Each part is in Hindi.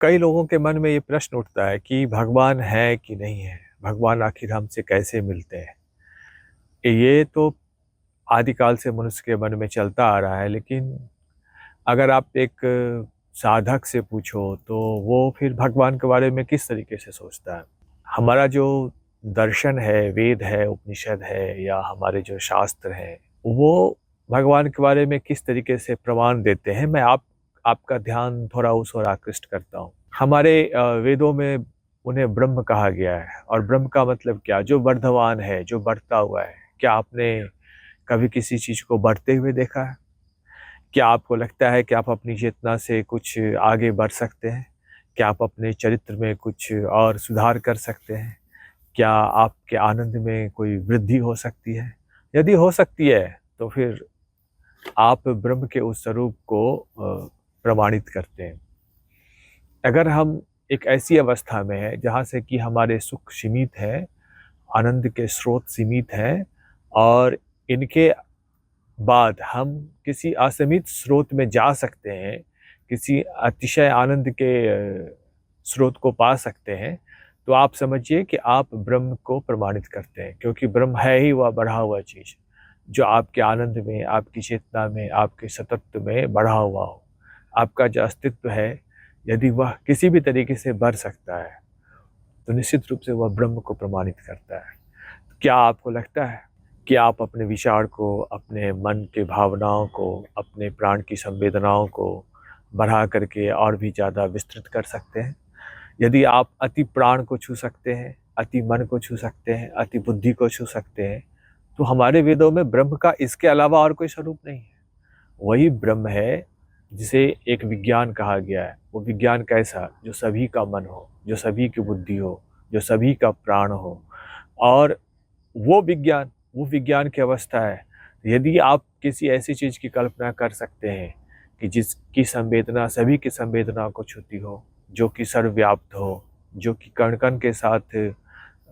कई लोगों के मन में ये प्रश्न उठता है कि भगवान है कि नहीं है? भगवान आखिर हमसे कैसे मिलते हैं? ये तो आदिकाल से मनुष्य के मन में चलता आ रहा है, लेकिन अगर आप एक साधक से पूछो तो वो फिर भगवान के बारे में किस तरीके से सोचता है? हमारा जो दर्शन है, वेद है, उपनिषद है या हमारे जो शास्त्र हैं, वो भगवान के बारे में किस तरीके से प्रमाण देते हैं, मैं आपका ध्यान थोड़ा उस ओर आकृष्ट करता हूँ। हमारे वेदों में उन्हें ब्रह्म कहा गया है और ब्रह्म का मतलब क्या? जो वर्धमान है, जो बढ़ता हुआ है। क्या आपने कभी किसी चीज़ को बढ़ते हुए देखा है? क्या आपको लगता है कि आप अपनी चेतना से कुछ आगे बढ़ सकते हैं? क्या आप अपने चरित्र में कुछ और सुधार कर सकते हैं? क्या आपके आनंद में कोई वृद्धि हो सकती है? यदि हो सकती है, तो फिर आप ब्रह्म के उस स्वरूप को प्रमाणित करते हैं। अगर हम एक ऐसी अवस्था में हैं, जहाँ से कि हमारे सुख सीमित हैं, आनंद के स्रोत सीमित हैं और इनके बाद हम किसी असीमित स्रोत में जा सकते हैं, किसी अतिशय आनंद के स्रोत को पा सकते हैं, तो आप समझिए कि आप ब्रह्म को प्रमाणित करते हैं, क्योंकि ब्रह्म है ही वह बढ़ा हुआ चीज़, जो आपके आनंद में, आपकी चेतना में, आपके सतत्व में बढ़ा हुआ हो। आपका जो अस्तित्व है, यदि वह किसी भी तरीके से बढ़ सकता है, तो निश्चित रूप से वह ब्रह्म को प्रमाणित करता है। क्या आपको लगता है कि आप अपने विचार को, अपने मन की भावनाओं को, अपने प्राण की संवेदनाओं को बढ़ा करके और भी ज़्यादा विस्तृत कर सकते हैं? यदि आप अति प्राण को छू सकते हैं, अति मन को छू सकते हैं, अति बुद्धि को छू सकते हैं, तो हमारे वेदों में ब्रह्म का इसके अलावा और कोई स्वरूप नहीं है। वही ब्रह्म है जिसे एक विज्ञान कहा गया है। वो विज्ञान कैसा? जो सभी का मन हो, जो सभी की बुद्धि हो, जो सभी का प्राण हो। और वो विज्ञान की अवस्था है। यदि आप किसी ऐसी चीज़ की कल्पना कर सकते हैं कि जिसकी संवेदना सभी की संवेदना को छूती हो, जो कि सर्वव्याप्त हो, जो कि कण-कण के साथ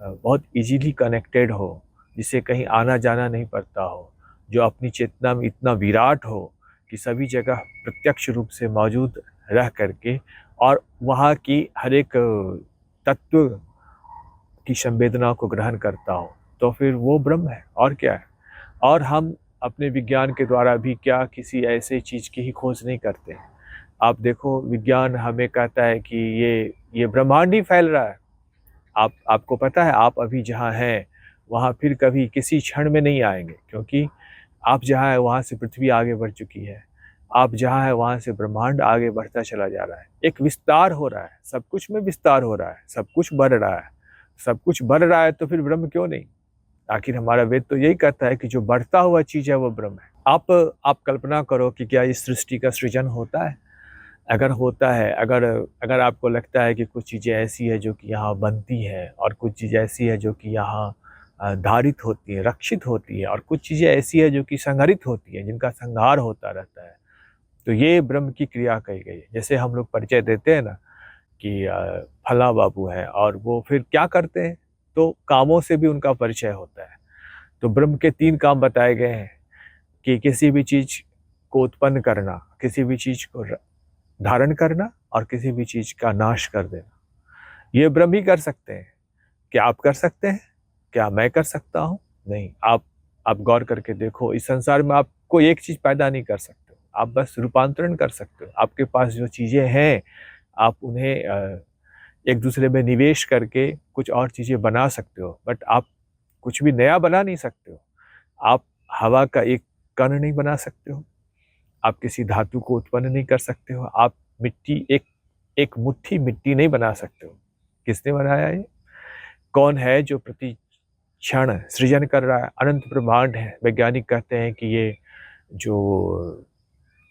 बहुत ईज़िली कनेक्टेड हो, जिसे कहीं आना-जाना नहीं पड़ता हो, जो अपनी चेतना में इतना विराट हो कि सभी जगह प्रत्यक्ष रूप से मौजूद रह करके और वहाँ की हर एक तत्व की संवेदना को ग्रहण करता हो, तो फिर वो ब्रह्म है और क्या है। और हम अपने विज्ञान के द्वारा भी क्या किसी ऐसे चीज़ की ही खोज नहीं करते हैं। आप देखो, विज्ञान हमें कहता है कि ये ब्रह्मांड ही फैल रहा है। आपको पता है, आप अभी जहाँ हैं वहाँ फिर कभी किसी क्षण में नहीं आएंगे, क्योंकि आप जहाँ हैं वहाँ से पृथ्वी आगे बढ़ चुकी है। आप जहाँ हैं वहाँ से ब्रह्मांड आगे बढ़ता चला जा रहा है। एक विस्तार हो रहा है, सब कुछ में विस्तार हो रहा है, सब कुछ बढ़ रहा है। सब कुछ बढ़ रहा है तो फिर ब्रह्म क्यों नहीं? आखिर हमारा वेद तो यही कहता है कि जो बढ़ता हुआ चीज़ है वो ब्रह्म है। आप कल्पना करो कि क्या इस सृष्टि का सृजन होता है? अगर होता है, अगर अगर आपको लगता है कि कुछ चीज़ें ऐसी हैं जो कि यहाँ बनती हैं और कुछ चीज़ें ऐसी हैं जो कि यहाँ धारित होती हैं, रक्षित होती हैं, और कुछ चीज़ें ऐसी हैं जो कि संहरित होती हैं, जिनका संहार होता रहता है। तो ये ब्रह्म की क्रिया कही गई है। जैसे हम लोग परिचय देते हैं ना कि फलाँ बाबू हैं और वो फिर क्या करते हैं, तो कामों से भी उनका परिचय होता है। तो ब्रह्म के 3 काम बताए गए हैं कि किसी भी चीज़ को उत्पन्न करना, किसी भी चीज़ को धारण करना और किसी भी चीज़ का नाश कर देना। ये ब्रह्म ही कर सकते हैं। क्या आप कर सकते हैं? क्या मैं कर सकता हूँ? नहीं। आप गौर करके देखो, इस संसार में आप कोई एक चीज़ पैदा नहीं कर सकते हो। आप बस रूपांतरण कर सकते हो। आपके पास जो चीज़ें हैं, आप उन्हें एक दूसरे में निवेश करके कुछ और चीज़ें बना सकते हो, बट आप कुछ भी नया बना नहीं सकते हो। आप हवा का एक कण नहीं बना सकते हो, आप किसी धातु को उत्पन्न नहीं कर सकते हो, आप मिट्टी एक एक मुट्ठी मिट्टी नहीं बना सकते हो। किसने बनाया ये? कौन है जो प्रति क्षण सृजन कर रहा है? अनंत ब्रह्मांड है। वैज्ञानिक कहते हैं कि ये जो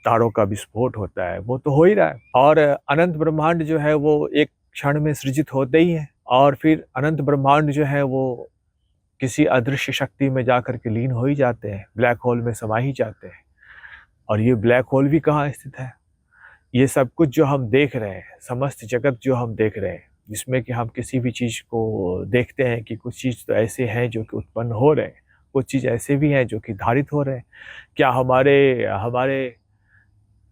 तारों का विस्फोट होता है वो तो हो ही रहा है, और अनंत ब्रह्मांड जो है वो एक क्षण में सृजित होते ही है, और फिर अनंत ब्रह्मांड जो है वो किसी अदृश्य शक्ति में जाकर के लीन हो ही जाते हैं, ब्लैक होल में समा ही जाते हैं। और ये ब्लैक होल भी कहाँ स्थित है? ये सब कुछ जो हम देख रहे हैं, समस्त जगत जो हम देख रहे हैं, जिसमें कि हम किसी भी चीज़ को देखते हैं कि कुछ चीज़ तो ऐसे हैं जो कि उत्पन्न हो रहे हैं, कुछ चीज़ ऐसे भी हैं जो कि धारित हो रहे हैं। क्या हमारे हमारे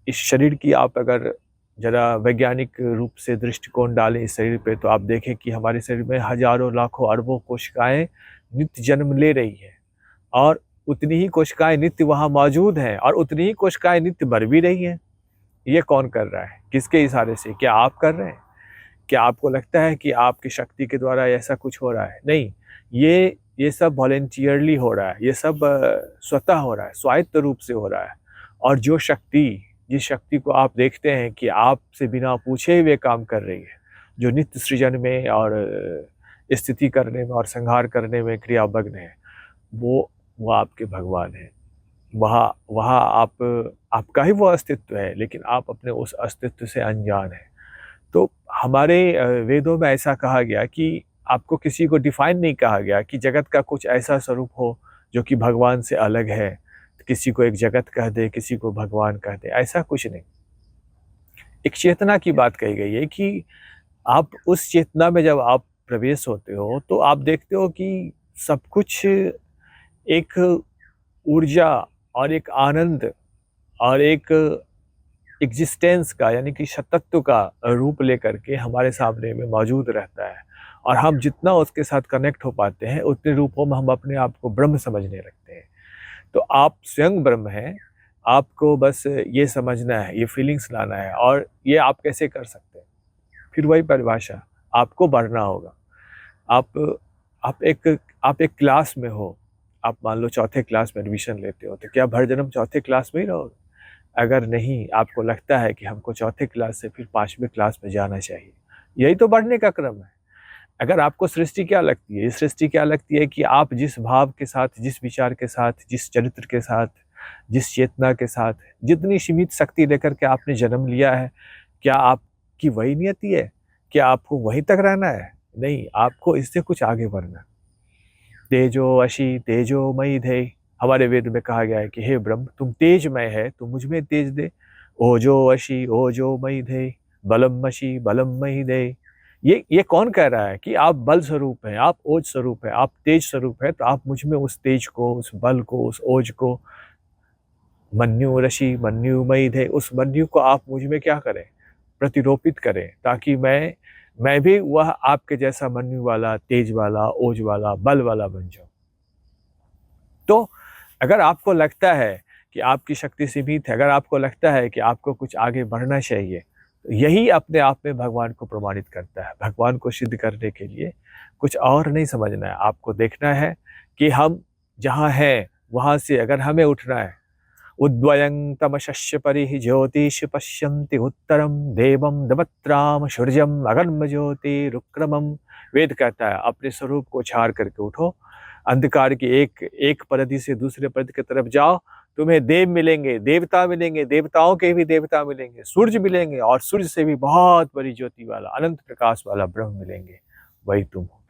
इस शरीर की आप अगर जरा वैज्ञानिक रूप से दृष्टिकोण डालें इस शरीर पे, तो आप देखें कि हमारे शरीर में हजारों लाखों अरबों कोशिकाएं नित्य जन्म ले रही हैं, और उतनी ही कोशिकाएं नित्य वहाँ मौजूद हैं, और उतनी ही कोशिकाएं नित्य मर भी रही हैं। ये कौन कर रहा है? किसके इशारे से? क्या आप कर रहे हैं? क्या आपको लगता है कि आपकी शक्ति के द्वारा ऐसा कुछ हो रहा है? नहीं, ये सब वॉलेंटियरली हो रहा है, ये सब स्वतः हो रहा है, स्वायत्त रूप से हो रहा है। और जिस शक्ति को आप देखते हैं कि आपसे बिना पूछे हुए काम कर रही है, जो नित्य सृजन में और स्थिति करने में और संहार करने में क्रियामग्न है, वो आपके भगवान हैं। वहाँ वहाँ आपका ही वो अस्तित्व है, लेकिन आप अपने उस अस्तित्व से अनजान हैं। तो हमारे वेदों में ऐसा कहा गया कि आपको किसी को डिफाइन नहीं कहा गया कि जगत का कुछ ऐसा स्वरूप हो जो कि भगवान से अलग है। किसी को एक जगत कह दे, किसी को भगवान कह दे, ऐसा कुछ नहीं। एक चेतना की बात कही गई है कि आप उस चेतना में जब आप प्रवेश होते हो, तो आप देखते हो कि सब कुछ एक ऊर्जा और एक आनंद और एक एग्जिस्टेंस का, यानी कि सतत्व का रूप लेकर के हमारे सामने में मौजूद रहता है। और हम जितना उसके साथ कनेक्ट हो पाते हैं, उतने रूपों में हम अपने आप को ब्रह्म समझने लगते हैं। तो आप स्वयं ब्रह्म हैं, आपको बस ये समझना है, ये फीलिंग्स लाना है। और ये आप कैसे कर सकते हैं? फिर वही परिभाषा, आपको बढ़ना होगा। आप आप एक क्लास में हो, आप मान लो चौथे क्लास में एडमिशन लेते हो, तो क्या भर जन्म चौथे क्लास में ही रहोगे? अगर नहीं, आपको लगता है कि हमको चौथे क्लास से फिर 5वीं क्लास में जाना चाहिए, यही तो बढ़ने का क्रम है। अगर आपको सृष्टि क्या लगती है? ये सृष्टि क्या लगती है कि आप जिस भाव के साथ, जिस विचार के साथ, जिस चरित्र के साथ, जिस चेतना के साथ, जितनी सीमित शक्ति लेकर के आपने जन्म लिया है, क्या आपकी वही नियति है? क्या आपको वहीं तक रहना है? नहीं, आपको इससे कुछ आगे बढ़ना। तेजो अशी तेजो मयि धे, हमारे वेद में कहा गया है कि हे ब्रह्म, तुम तेजमय है, तुम मुझ में तेज दे। ओजो अशी ओजो मयि धे, बलम अशी बलम मयि दे। ये कौन कह रहा है कि आप बल स्वरूप हैं, आप ओज स्वरूप हैं, आप तेज स्वरूप हैं? तो आप मुझ में उस तेज को, उस बल को, उस ओज को, मन्यु ऋषि मन्यु मयि धे, उस मन्यु को आप मुझ में क्या करें? प्रतिरोपित करें, ताकि मैं भी वह आपके जैसा मन्यु वाला, तेज वाला, ओज वाला, बल वाला बन जाऊं। तो अगर आपको लगता है कि आपकी शक्ति सीमित है, अगर आपको लगता है कि आपको कुछ आगे बढ़ना चाहिए, तो यही अपने आप में भगवान को प्रमाणित करता है। भगवान को सिद्ध करने के लिए कुछ और नहीं समझना है, आपको देखना है कि हम जहाँ हैं वहाँ से अगर हमें उठना है। उद्वयं तमशस्य परिहि ज्योतिष पश्यन्ति उत्तरम देवम दमत्राम सूर्यम अगन्म ज्योतिरुक्रमम। वेद कहता है अपने स्वरूप को छाड़ करके उठो, अंधकार की एक परदी से दूसरे परदी की तरफ जाओ, तुम्हें देव मिलेंगे, देवता मिलेंगे, देवताओं के भी देवता मिलेंगे, सूर्य मिलेंगे, और सूर्य से भी बहुत बड़ी ज्योति वाला, अनंत प्रकाश वाला ब्रह्म मिलेंगे। वही तुम हो।